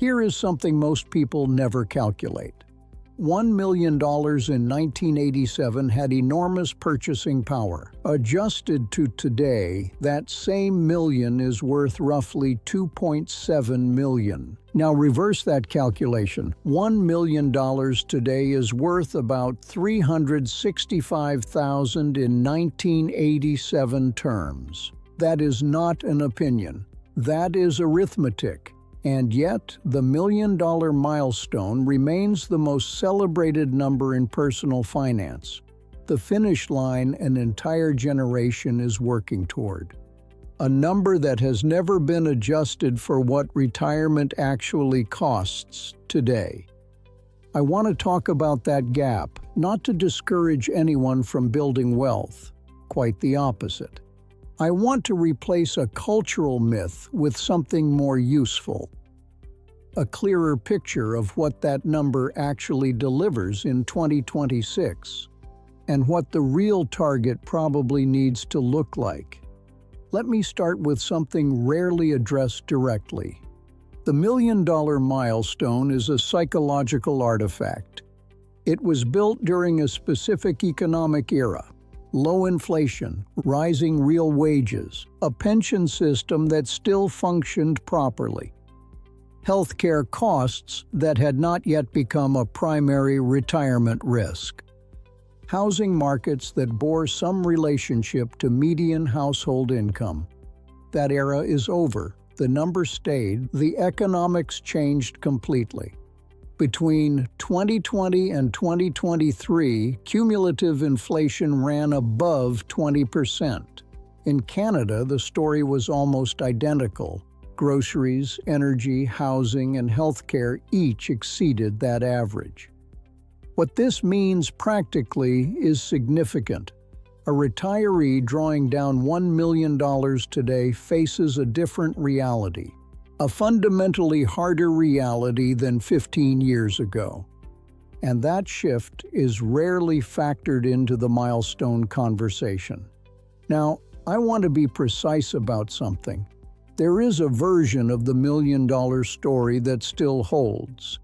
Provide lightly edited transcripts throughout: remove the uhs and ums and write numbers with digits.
Here is something most people never calculate. $1 million in 1987 had enormous purchasing power. Adjusted to today, that same million is worth roughly $2.7 million. Now reverse that calculation. $1 million today is worth about $365,000 in 1987 terms. That is not an opinion. That is arithmetic. And yet, the million-dollar milestone remains the most celebrated number in personal finance, the finish line an entire generation is working toward. A number that has never been adjusted for what retirement actually costs today. I want to talk about that gap, not to discourage anyone from building wealth, quite the opposite. I want to replace a cultural myth with something more useful. A clearer picture of what that number actually delivers in 2026, and what the real target probably needs to look like. Let me start with something rarely addressed directly. The million-dollar milestone is a psychological artifact. It was built during a specific economic era. Low inflation, rising real wages, a pension system that still functioned properly. Healthcare costs that had not yet become a primary retirement risk. Housing markets that bore some relationship to median household income. That era is over. The number stayed. The economics changed completely. Between 2020 and 2023, cumulative inflation ran above 20%. In Canada, the story was almost identical. Groceries, energy, housing, and healthcare each exceeded that average. What this means practically is significant. A retiree drawing down $1 million today faces a different reality. A fundamentally harder reality than 15 years ago. And that shift is rarely factored into the milestone conversation. Now, I want to be precise about something. There is a version of the million-dollar story that still holds.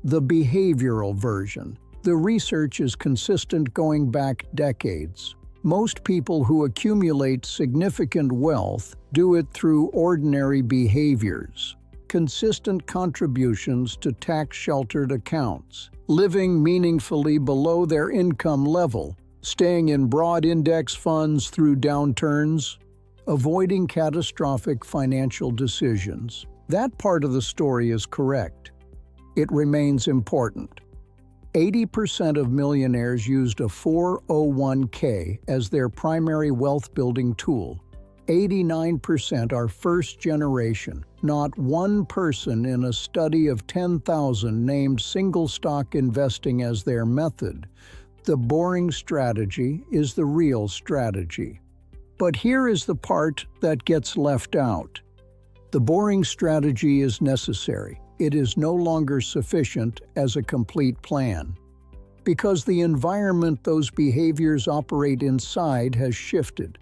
The behavioral version. The research is consistent going back decades. Most people who accumulate significant wealth do it through ordinary behaviors. Consistent contributions to tax-sheltered accounts, living meaningfully below their income level, staying in broad index funds through downturns, avoiding catastrophic financial decisions. That part of the story is correct. It remains important. 80% of millionaires used a 401k as their primary wealth-building tool. 89% are first generation. Not one person in a study of 10,000 named single-stock investing as their method. The boring strategy is the real strategy. But here is the part that gets left out. The boring strategy is necessary. It is no longer sufficient as a complete plan. Because the environment those behaviors operate inside has shifted.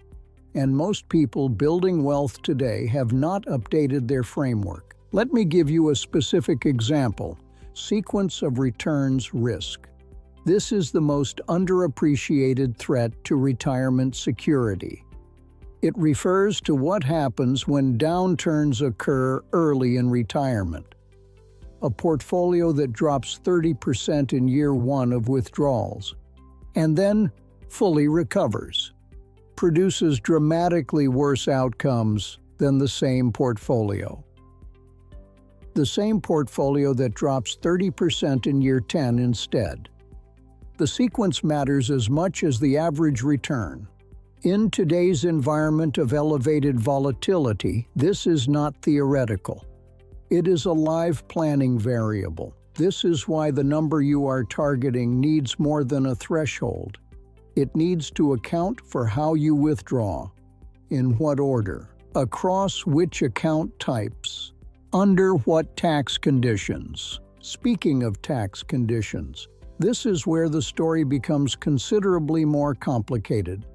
And most people building wealth today have not updated their framework. Let me give you a specific example. Sequence of returns risk. This is the most underappreciated threat to retirement security. It refers to what happens when downturns occur early in retirement. A portfolio that drops 30% in year one of withdrawals, and then fully recovers, produces dramatically worse outcomes than the same portfolio. The same portfolio that drops 30% in year 10 instead. The sequence matters as much as the average return. In today's environment of elevated volatility, this is not theoretical. It is a live planning variable. This is why the number you are targeting needs more than a threshold. It needs to account for how you withdraw, in what order, across which account types, under what tax conditions. Speaking of tax conditions, this is where the story becomes considerably more complicated.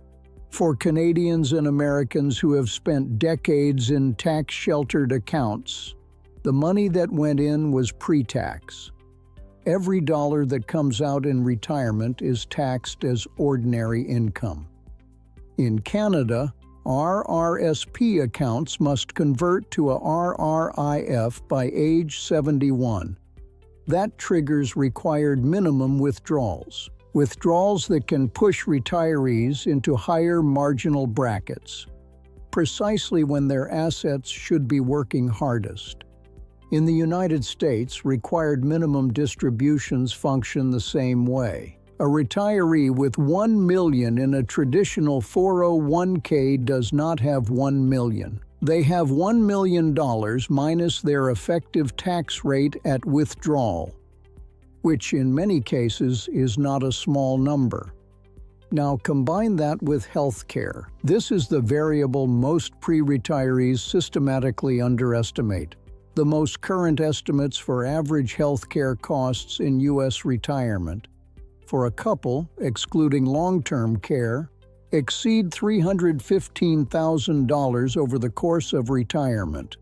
For Canadians and Americans who have spent decades in tax-sheltered accounts, The money that went in was pre-tax. Every dollar that comes out in retirement is taxed as ordinary income. In Canada, RRSP accounts must convert to a RRIF by age 71. That triggers required minimum withdrawals that can push retirees into higher marginal brackets, precisely when their assets should be working hardest. In the United States, required minimum distributions function the same way. A retiree with $1 million in a traditional 401k does not have $1 million. They have $1 million minus their effective tax rate at withdrawal, which in many cases is not a small number. Now combine that with health care. This is the variable most pre-retirees systematically underestimate. The most current estimates for average health care costs in U.S. retirement, for a couple, excluding long-term care, exceed $315,000 over the course of retirement.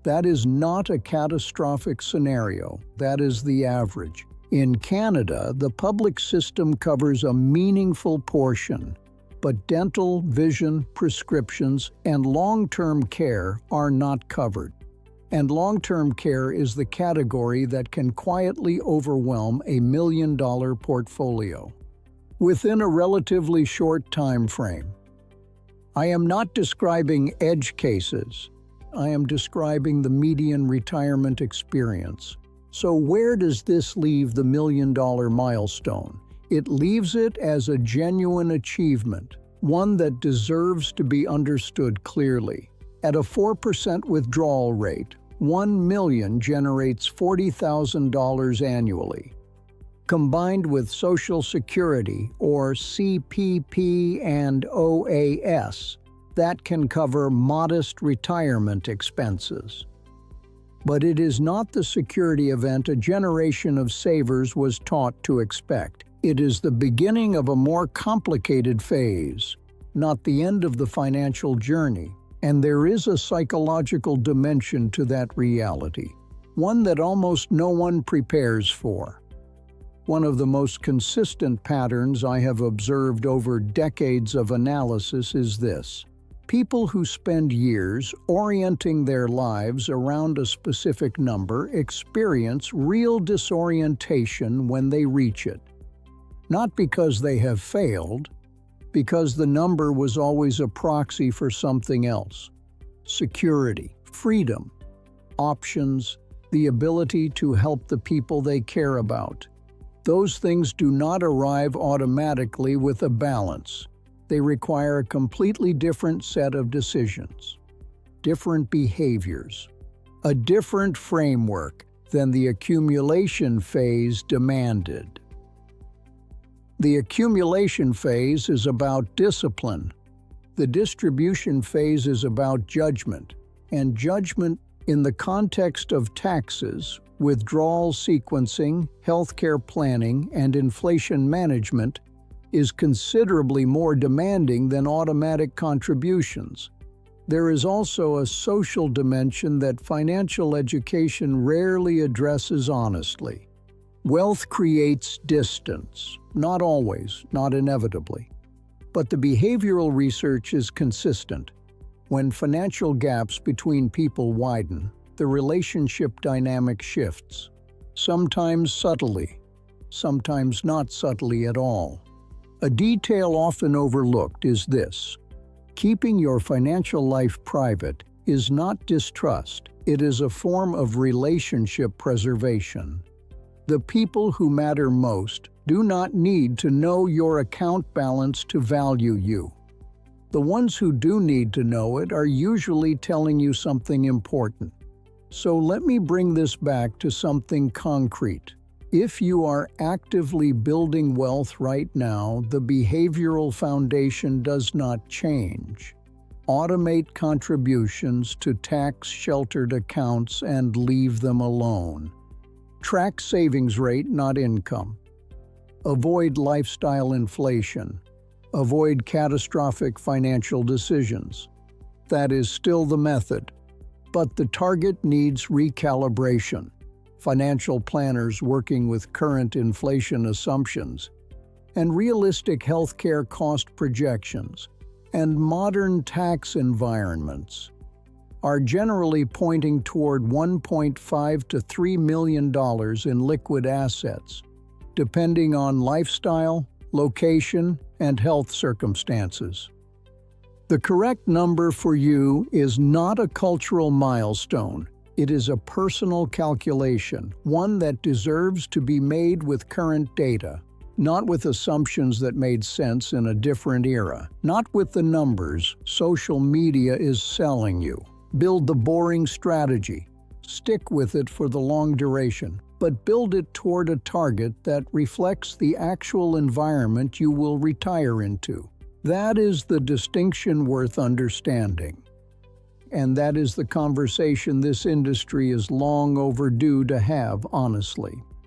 That is not a catastrophic scenario, that is the average. In Canada, the public system covers a meaningful portion, but dental, vision, prescriptions, and long-term care are not covered. And long-term care is the category that can quietly overwhelm a $1 million portfolio within a relatively short time frame. I am not describing edge cases. I am describing the median retirement experience. So where does this leave the $1 million milestone? It leaves it as a genuine achievement, one that deserves to be understood clearly. At a 4% withdrawal rate, $1 million generates $40,000 annually. Combined with Social Security, or CPP and OAS, that can cover modest retirement expenses. But it is not the security event a generation of savers was taught to expect. It is the beginning of a more complicated phase, not the end of the financial journey. And there is a psychological dimension to that reality, one that almost no one prepares for. One of the most consistent patterns I have observed over decades of analysis is this. People who spend years orienting their lives around a specific number experience real disorientation when they reach it. Not because they have failed, because the number was always a proxy for something else. Security, freedom, options, the ability to help the people they care about. Those things do not arrive automatically with a balance. They require a completely different set of decisions, different behaviors, a different framework than the accumulation phase demanded. The accumulation phase is about discipline. The distribution phase is about judgment, and judgment in the context of taxes, withdrawal sequencing, healthcare planning, and inflation management is considerably more demanding than automatic contributions. There is also a social dimension that financial education rarely addresses honestly. Wealth creates distance. Not always, not inevitably. But the behavioral research is consistent. When financial gaps between people widen, the relationship dynamic shifts. Sometimes subtly, sometimes not subtly at all. A detail often overlooked is this. Keeping your financial life private is not distrust. It is a form of relationship preservation. The people who matter most do not need to know your account balance to value you. The ones who do need to know it are usually telling you something important. So let me bring this back to something concrete. If you are actively building wealth right now, the behavioral foundation does not change. Automate contributions to tax-sheltered accounts and leave them alone. Track savings rate, not income. Avoid lifestyle inflation. Avoid catastrophic financial decisions. That is still the method. But the target needs recalibration. Financial planners working with current inflation assumptions, and realistic healthcare cost projections, and modern tax environments are generally pointing toward $1.5 to $3 million in liquid assets, depending on lifestyle, location, and health circumstances. The correct number for you is not a cultural milestone. It is a personal calculation, one that deserves to be made with current data, not with assumptions that made sense in a different era, not with the numbers social media is selling you. Build the boring strategy. Stick with it for the long duration, but build it toward a target that reflects the actual environment you will retire into. That is the distinction worth understanding. And that is the conversation this industry is long overdue to have, honestly.